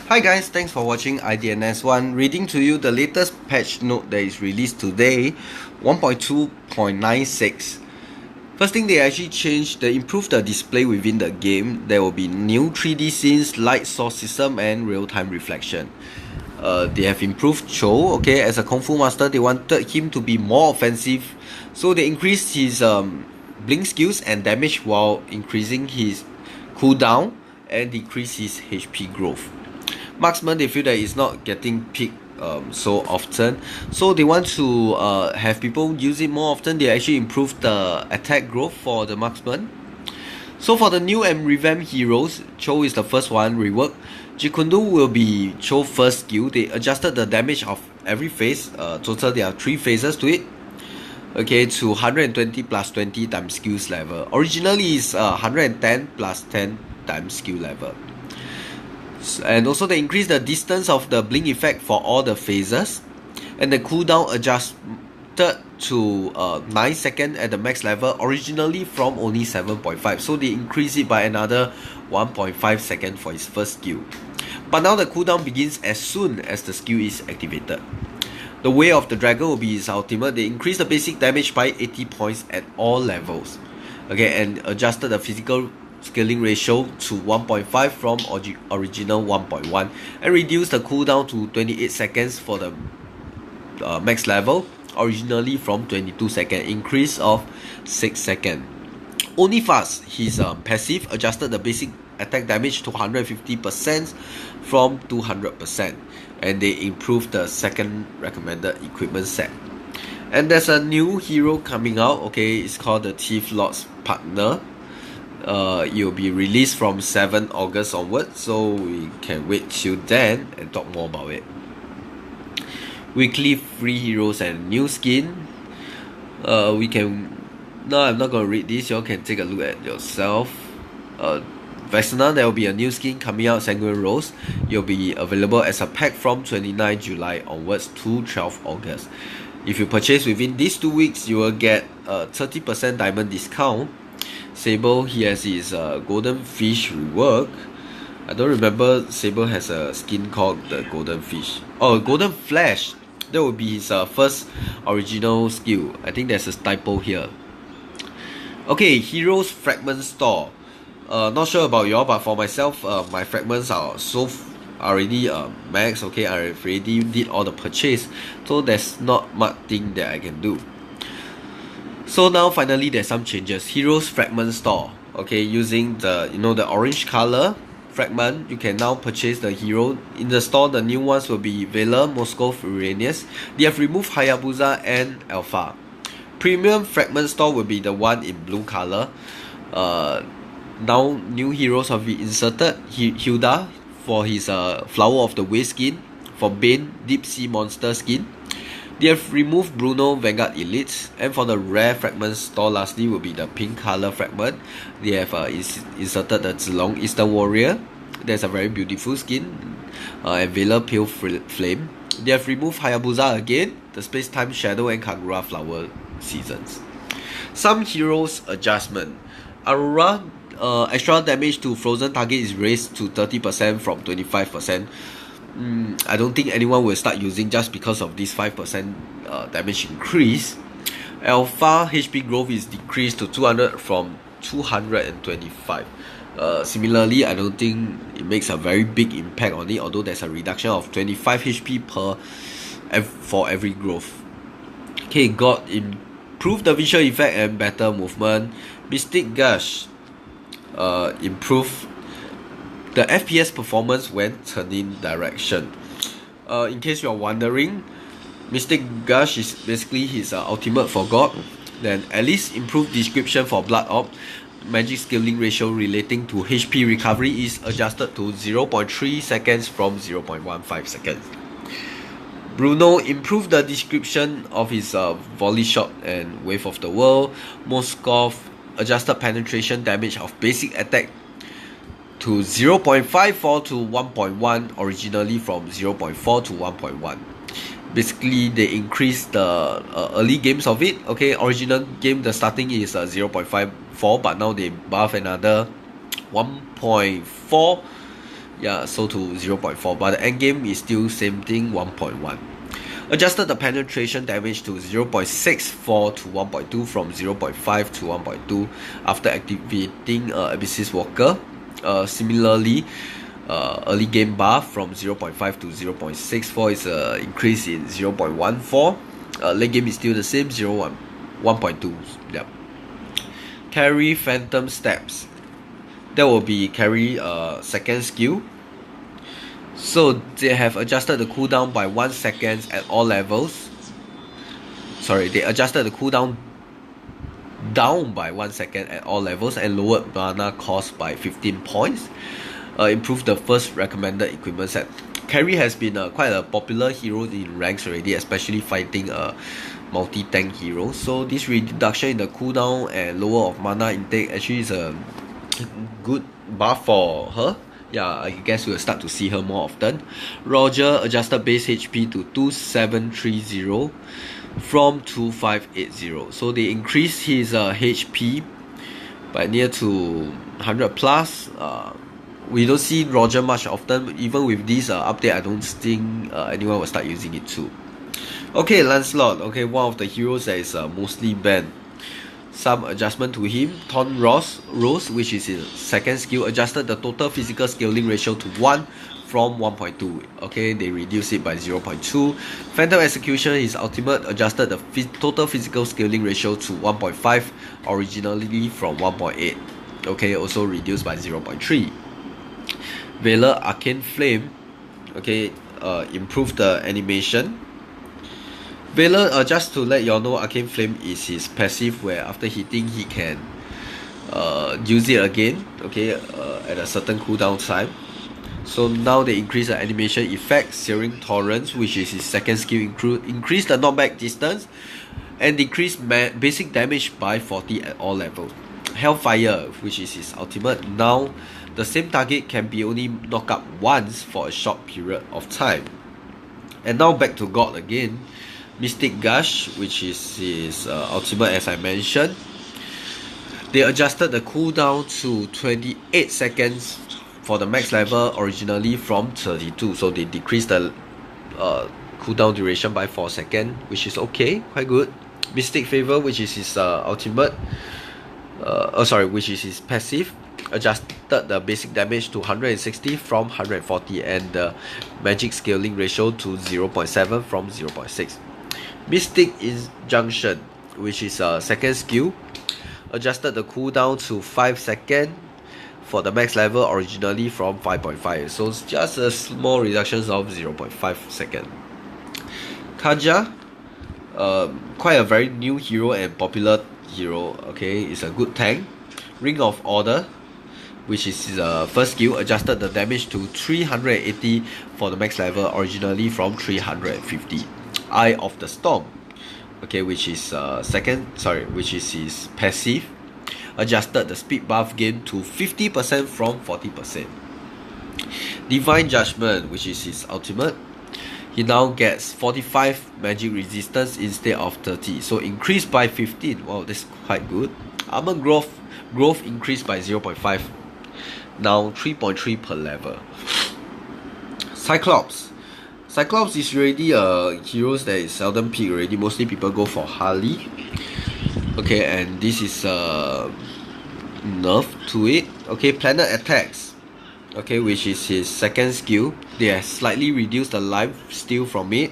Hi guys, thanks for watching IDNS1. Reading to you the latest patch note that is released today, 1.2.96. First thing, they actually changed, they improved the display within the game. There will be new 3D scenes, light source system and real-time reflection. They have improved Cho, okay, as a Kung Fu master. They wanted him to be more offensive, so they increased his blink skills and damage while increasing his cooldown and decrease his HP growth. Marksman, they feel that it's not getting picked so often, so they want to have people use it more often. They actually improved the attack growth for the marksman. So for the new and revamped heroes, Cho is the first one reworked. Jeet Kune Do will be Cho's first skill. They adjusted the damage of every phase. Total there are 3 phases to it. Okay, to 120 plus 20 times skills level. Originally it's 110 plus 10 times skill level. And also they increase the distance of the blink effect for all the phases, and the cooldown adjusted to 9 seconds at the max level, originally from only 7.5, so they increase it by another 1.5 seconds for his first skill. But now the cooldown begins as soon as the skill is activated. The Way of the Dragon will be his ultimate. They increase the basic damage by 80 points at all levels. Okay, and adjusted the physical scaling ratio to 1.5 from original 1.1, and reduce the cooldown to 28 seconds for the max level, originally from 22 seconds, increase of 6 seconds. Only Fast, his passive, adjusted the basic attack damage to 150% from 200%, and they improved the second recommended equipment set. And there's a new hero coming out, okay, it's called the Thief Lord's Partner. It will be released from 7 August onwards, so we can wait till then and talk more about it. Weekly free heroes and new skin. I'm not gonna read this, y'all can take a look at yourself. Vexana, there will be a new skin coming out, Sanguine Rose. It will be available as a pack from 29 July onwards to 12 August. If you purchase within these 2 weeks, you will get a 30% diamond discount. Sable, he has his Golden Fish rework. I don't remember Sable has a skin called the Golden Fish. Oh, Golden Flash. That would be his first original skill. I think there's a typo here. Okay, Heroes Fragment Store. Not sure about y'all, but for myself, my fragments are already max. Okay, I already did all the purchase, so there's not much thing that I can do. So now finally there's some changes. Heroes Fragment Store. Okay, using the the orange color fragment, you can now purchase the hero in the store. The new ones will be Valor, Moskov, Uranus. They have removed Hayabusa and Alpha. Premium Fragment Store will be the one in blue color. Now new heroes have been inserted. Hilda for his Flower of the Way skin. For Bane, Deep Sea Monster skin. They have removed Bruno Vanguard Elites, and for the rare fragment store lastly will be the pink color fragment. They have inserted the Zilong Eastern Warrior. There's a very beautiful skin, and Valor Pale Flame. They have removed Hayabusa again, the Space Time Shadow and Kagura Flower seasons. Some heroes adjustment. Aurora, extra damage to frozen target is raised to 30% from 25%. I don't think anyone will start using just because of this 5% damage increase. Alpha HP growth is decreased to 200 from 225. Similarly, I don't think it makes a very big impact on it, although there's a reduction of 25 HP for every growth. Okay, God improved the visual effect and better movement. Mystic Gush improved the FPS performance when turning direction. In case you're wondering, Mystic Gush is basically his ultimate for God. Then Alice improved description for Blood Orb. Magic scaling ratio relating to HP recovery is adjusted to 0.3 seconds from 0.15 seconds. Bruno improved the description of his volley shot and Wave of the World. Moskov adjusted penetration damage of basic attack to 0.54 to 1.1, originally from 0.4 to 1.1. Basically, they increased the early games of it. Okay, original game, the starting is 0.54, but now they buff another 1.4 Yeah, so to 0.4, but the end game is still same thing, 1.1. Adjusted the penetration damage to 0.64 to 1.2 from 0.5 to 1.2 after activating Abyssis Walker. Similarly, early game buff from 0.5 to 0.64 is an increase in 0.14. Late game is still the same, 1.2. Yep. Carry Phantom Steps. That will be carry second skill. So they have adjusted the cooldown by 1 second at all levels. Sorry, they adjusted the cooldown down by 1 second at all levels and lowered mana cost by 15 points. Improved the first recommended equipment set. Carry has been quite a popular hero in ranks already, especially fighting a multi-tank hero. So this reduction in the cooldown and lower of mana intake actually is a good buff for her. Yeah, I guess we'll start to see her more often. Roger adjusted base HP to 2730 from 2580. So they increased his HP by near to 100 plus. We don't see Roger much often. Even with this update, I don't think anyone will start using it too. Okay, Lancelot. Okay, one of the heroes that is mostly banned. Some adjustment to him. Thorn Rose, which is his second skill, adjusted the total physical scaling ratio to 1 from 1.2. Okay, they reduced it by 0.2. Phantom Execution, his ultimate, adjusted the total physical scaling ratio to 1.5, originally from 1.8. Okay, also reduced by 0.3. Veiler Arcane Flame, okay, improved the animation. Veiler, just to let y'all know, Arcane Flame is his passive where after hitting he can use it again, okay, at a certain cooldown time. So now they increase the animation effect. Searing Torrents, which is his second skill, increase the knockback distance and decrease basic damage by 40 at all levels. Hellfire, which is his ultimate, now the same target can be only knocked up once for a short period of time. And now back to God again. Mystic Gush, which is his ultimate, as I mentioned. They adjusted the cooldown to 28 seconds for the max level, originally from 32. So they decreased the cooldown duration by 4 seconds, which is okay, quite good. Mystic Favor, which is his ultimate, which is his passive, adjusted the basic damage to 160 from 140 and the magic scaling ratio to 0.7 from 0.6. Mystic Injunction, which is a second skill, adjusted the cooldown to 5 seconds for the max level, originally from 5.5. So it's just a small reduction of 0.5 seconds. Kaja, quite a very new hero and popular hero. Okay, it's a good tank. Ring of Order, which is his first skill, adjusted the damage to 380 for the max level, originally from 350. Eye of the Storm, okay, which is which is his passive, adjusted the speed buff gain to 50% from 40%. Divine Judgment, which is his ultimate, he now gets 45 magic resistance instead of 30, so increased by 15. Wow, that's quite good. Armor growth increased by 0.5, now 3.3 per level. Cyclops is already a hero that is seldom picked already. Mostly people go for Harley. Okay, and this is a nerf to it. Okay, Planet Attacks, okay, which is his second skill. They have slightly reduced the life steal from it.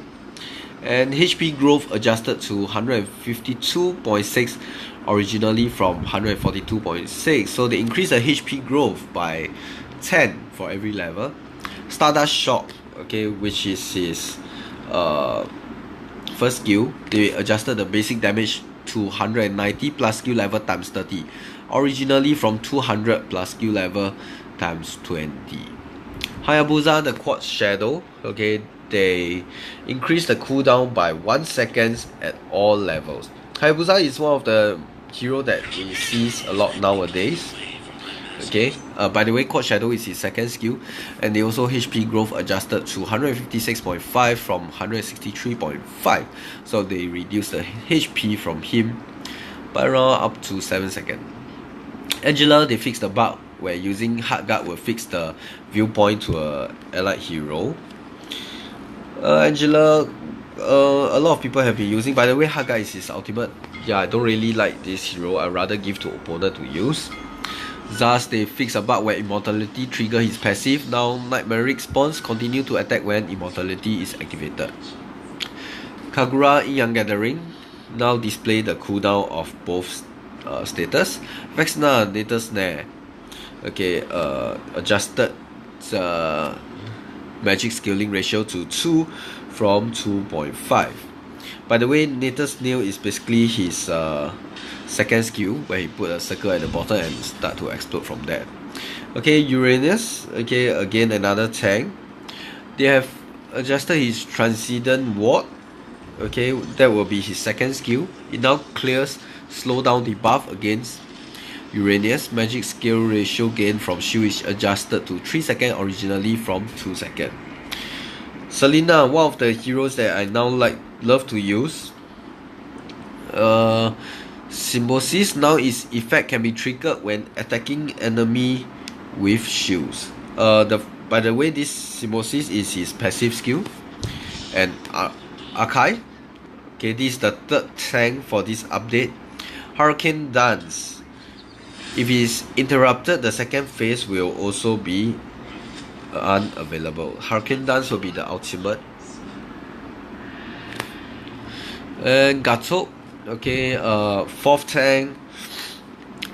And HP growth adjusted to 152.6, originally from 142.6. So they increase the HP growth by 10 for every level. Stardust Shock, okay, which is his first skill. They adjusted the basic damage to 190 plus skill level times 30, originally from 200 plus skill level times 20. Hayabusa, the Quartz Shadow, okay, they increase the cooldown by 1 second at all levels. Hayabusa is one of the hero that we see a lot nowadays. Okay, by the way, Quartz Shadow is his second skill, and they also HP growth adjusted to 156.5 from 163.5, so they reduced the HP from him by around up to 7 seconds. Angela, they fixed the bug where using Hard Guard will fix the viewpoint to a allied hero. Angela, a lot of people have been using. By the way, Hard Guard is his ultimate. Yeah, I don't really like this hero. I'd rather give to opponent to use. Thus, they fix a bug where Immortality trigger his passive. Now, Nightmaric spawns continue to attack when Immortality is activated. Kagura in Young Gathering now display the cooldown of both status. Vexna Data Snare. Okay, adjusted the magic scaling ratio to 2 from 2.5. By the way, Natus Nail is basically his second skill, where he put a circle at the bottom and start to explode from there. Okay, Uranus, okay, again another tank. They have adjusted his Transcendent Ward. Okay, that will be his second skill. It now clears slow down debuff against Uranus. Magic skill ratio gain from shield is adjusted to 3 seconds originally from 2 seconds. Selena, one of the heroes that I now love to use. Symbiosis, now its effect can be triggered when attacking enemy with shields. By the way, this Symbiosis is his passive skill. And Akai, okay, this is the third tank for this update. Hurricane Dance. If it is interrupted, the second phase will also be unavailable. Hurricane Dance will be the ultimate. And Gato, okay, fourth tank,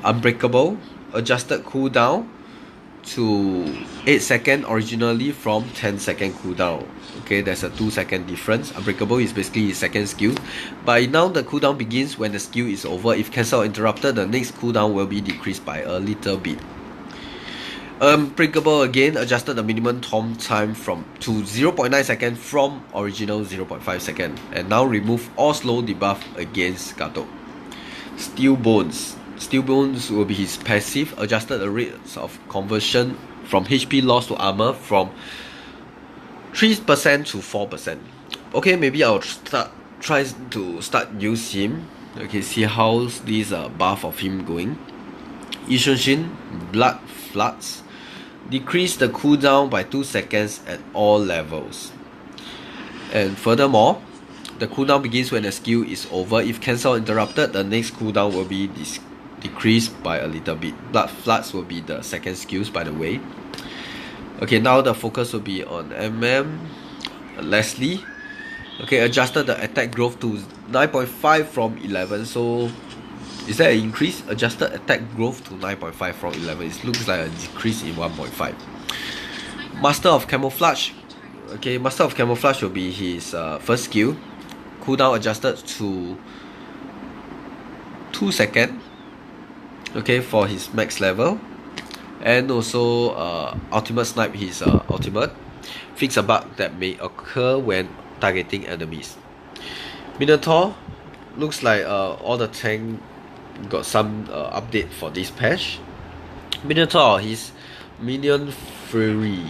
Unbreakable, adjusted cooldown to 8 seconds originally from 10 second cooldown. Okay, there's a 2 second difference. Unbreakable is basically his second skill. By now, the cooldown begins when the skill is over. If cancelled or interrupted, the next cooldown will be decreased by a little bit. Unbreakable again adjusted the minimum tom time to 0.9 seconds from original 0.5 seconds, and now remove all slow debuff against Gato. Steel Bones. Steel Bones will be his passive, adjusted the rates of conversion from HP loss to armor from 3% to 4%. Okay, maybe I'll try to start use him. Okay, see how's this buff of him going. Ishunshin, Blood Floods. Decrease the cooldown by 2 seconds at all levels. And furthermore, the cooldown begins when the skill is over. If cancelled or interrupted, the next cooldown will be decreased by a little bit. Blood Floods will be the second skills, by the way. Okay, now the focus will be on Leslie. Okay, adjusted the attack growth to 9.5 from 11. So is that an increase? Adjusted attack growth to 9.5 from 11. It looks like a decrease in 1.5. Master of Camouflage. Okay, Master of Camouflage will be his first skill. Cooldown adjusted to 2 seconds. Okay, for his max level. And also Ultimate Snipe, his ultimate. Fix a bug that may occur when targeting enemies. Minotaur. Looks like all the tank got some update for this patch. Minotaur, his Minion Fury.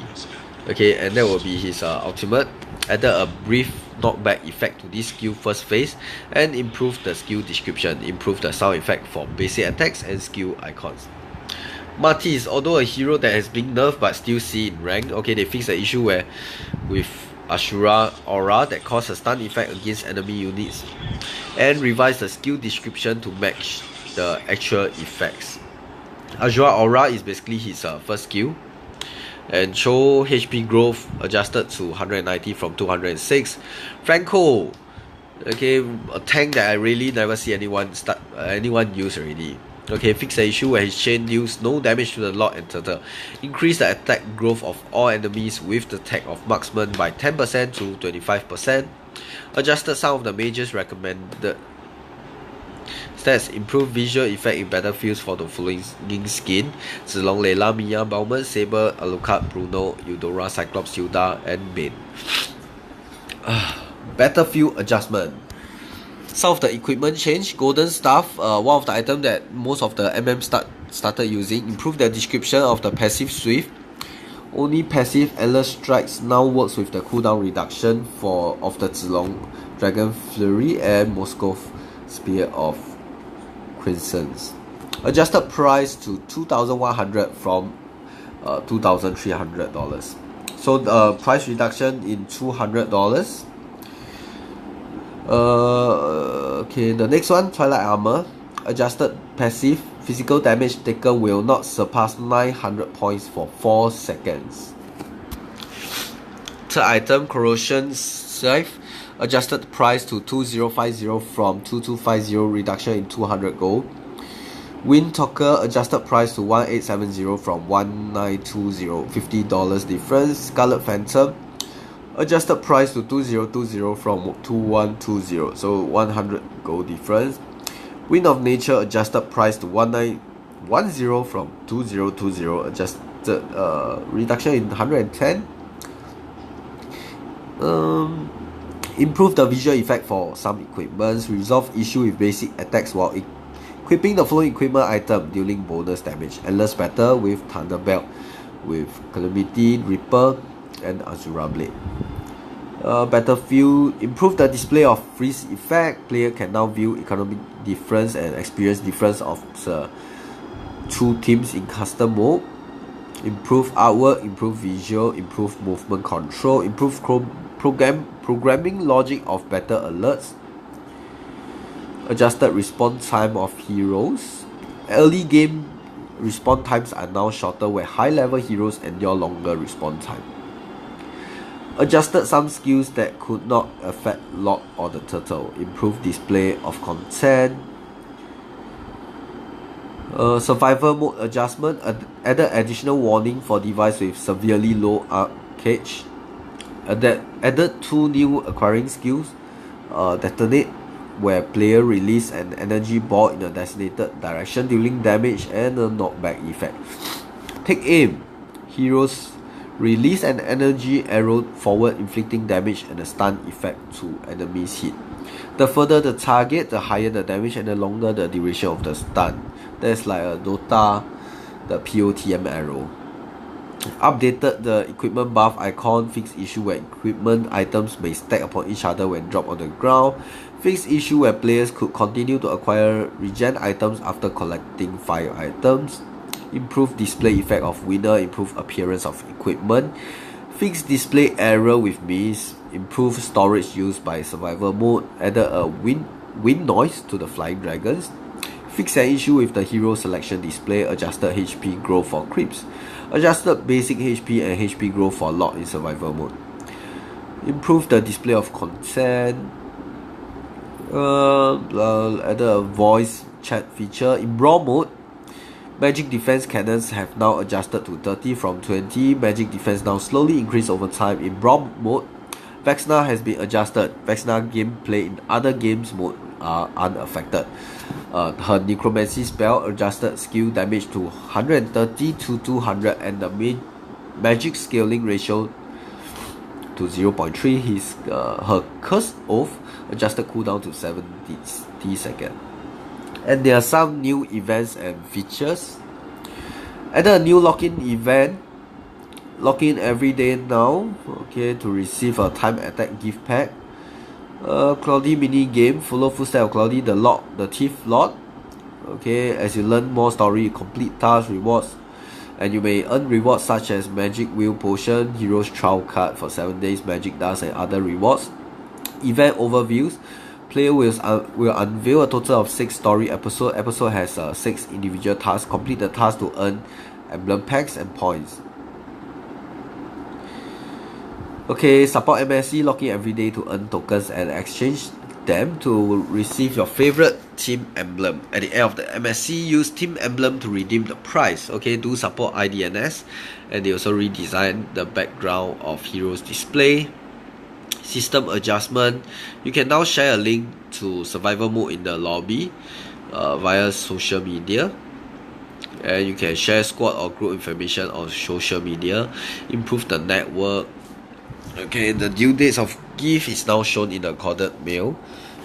Okay, and that will be his ultimate. Added a brief knockback effect to this skill first phase and improve the skill description. Improve the sound effect for basic attacks and skill icons. Martis, although a hero that has been nerfed but still see in rank. Okay, they fixed the issue where with Ashura Aura that causes a stun effect against enemy units and revised the skill description to match the actual effects. Ashura Aura is basically his first skill, and show HP growth adjusted to 190 from 206. Franco, okay, a tank that I really never see anyone use already. Okay, fix the issue where his chain deals no damage to the Lord and Turtle. Increase the attack growth of all enemies with the tag of marksman by 10% to 25%. Adjusted some of the mages recommended stats. Improve visual effect in battlefields for the following skin: Zilong, Layla, Mia, Bauman, Saber, Alucard, Bruno, Eudora, Cyclops, Hilda, and Bane. Battlefield adjustment. Some of the equipment change. Golden Staff, one of the items that most of the started using. Improve the description of the passive Swift. Only passive Endless Strikes now works with the cooldown reduction of the Zilong, Dragon Flurry, and Moscow Spear of Crimsons. Adjusted price to $2,100 from $2,300. So the price reduction in $200. Okay, the next one, Twilight Armor. Adjusted passive physical damage taken will not surpass 900 points for 4 seconds. Third item, Corrosion Scythe. Adjusted price to 2050 from 2250, reduction in 200 gold. Wind Talker, adjusted price to 1870 from 1920, $50 difference. Scarlet Phantom, adjusted price to 2020 from 2120, so 100 gold difference. Wind of Nature, adjusted price to 1910 from 2020, adjusted reduction in 110. Improve the visual effect for some equipments. Resolve issue with basic attacks while equipping the following equipment item, dealing bonus damage. Endless Battle with Thunderbelt, with Calamity, Reaper, and Azura Blade. Battlefield, improve the display of freeze effect. Player can now view economic difference and experience difference of the two teams in custom mode. Improve artwork, improve visual, improve movement control, improve programming logic of better alerts. Adjusted respawn time of heroes. Early game respawn times are now shorter, where high level heroes endure longer respawn time. Adjusted some skills that could not affect Lord or the Turtle. Improved display of content. Survivor mode adjustment. Added additional warning for device with severely low arcage. Added 2 new acquiring skills. Detonate, where player release an energy ball in a designated direction dealing damage, and a knockback effect. Take aim. Heroes release an energy arrow forward, inflicting damage and a stun effect to enemies hit. The further the target, the higher the damage and the longer the duration of the stun. That's like a Dota, the POTM arrow. Updated the equipment buff icon. Fixed issue where equipment items may stack upon each other when dropped on the ground. Fixed issue where players could continue to acquire regen items after collecting 5 items. Improved display effect of winner. Improved appearance of equipment. Fixed display error with miss. Improved storage used by survival mode. Added a wind noise to the flying dragons. Fixed an issue with the hero selection display. Adjusted HP growth for creeps. Adjusted basic HP and HP growth for Lord in survival mode. Improve the display of content. Added a voice chat feature. In Brawl mode, magic defense cannons have now adjusted to 30 from 20. Magic defense now slowly increase over time. In Brawl mode, Vexna has been adjusted. Vexna gameplay in other games mode are unaffected. Her necromancy spell adjusted skill damage to 130 to 200 and the magic scaling ratio to 0.3. Her curse oath adjusted cooldown to 70 seconds. And there are some new events and features. Added a new lock-in event. Log in every day now, okay, to receive a time attack gift pack. Cloudy mini game. Follow footsteps of Cloudy, the Thief Lord. Okay, as you learn more story, complete tasks, rewards, and you may earn rewards such as Magic Wheel Potion, Hero's Trial Card for 7 days, Magic Dust, and other rewards. Event overviews. Player will unveil a total of 6 story episodes. Episode has 6 individual tasks. Complete the task to earn emblem packs and points. Okay, support MSC. Log in every day to earn tokens and exchange them to receive your favorite team emblem. At the end of the MSC, use team emblem to redeem the prize. Okay, do support IDNS, and they also redesign the background of heroes display. System adjustment. You can now share a link to survival mode in the lobby via social media, and you can share squad or group information on social media. Improve the network. Okay, the due dates of gift is now shown in the coded mail.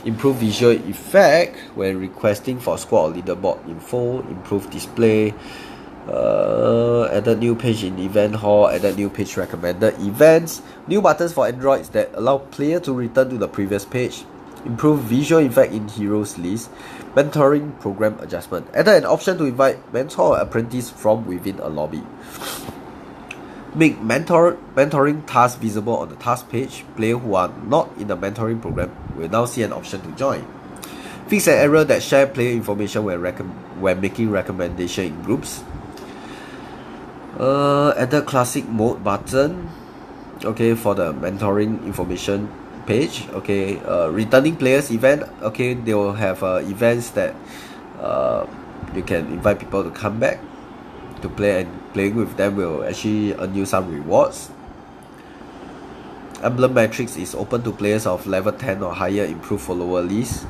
Improve visual effect when requesting for squad or leaderboard info. Improve display. Added new page in event hall. Added new page recommended events. New buttons for androids that allow player to return to the previous page. Improve visual effect in heroes list. Mentoring program adjustment. Added an option to invite mentor or apprentice from within a lobby. Make mentoring tasks visible on the task page. Players who are not in the mentoring program will now see an option to join. Fix an error that share player information when making recommendation in groups. Add a classic mode button, okay, for the mentoring information page. Okay, returning players event. Okay, they will have events that you can invite people to come back to play, and playing with them will actually earn you some rewards. Emblem Matrix is open to players of level 10 or higher. Improve follower list.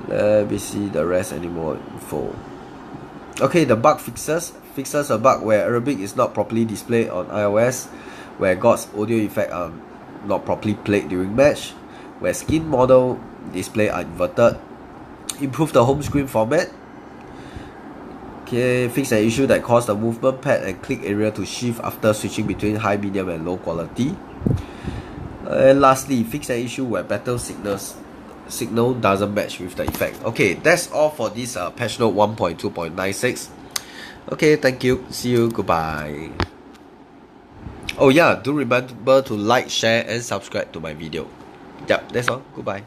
Let me see the rest anymore info. Okay, the bug fixes a bug where Arabic is not properly displayed on iOS, where God's audio effect are not properly played during match, where skin model display are inverted. Improve the home screen format. Okay, fix an issue that caused the movement pad and click area to shift after switching between high, medium and low quality. And lastly, fix an issue where battle signal doesn't match with the effect. Okay, that's all for this patch note 1.2.96. Okay, thank you. See you. Goodbye. Oh yeah, do remember to like, share and subscribe to my video. Yep, that's all. Goodbye.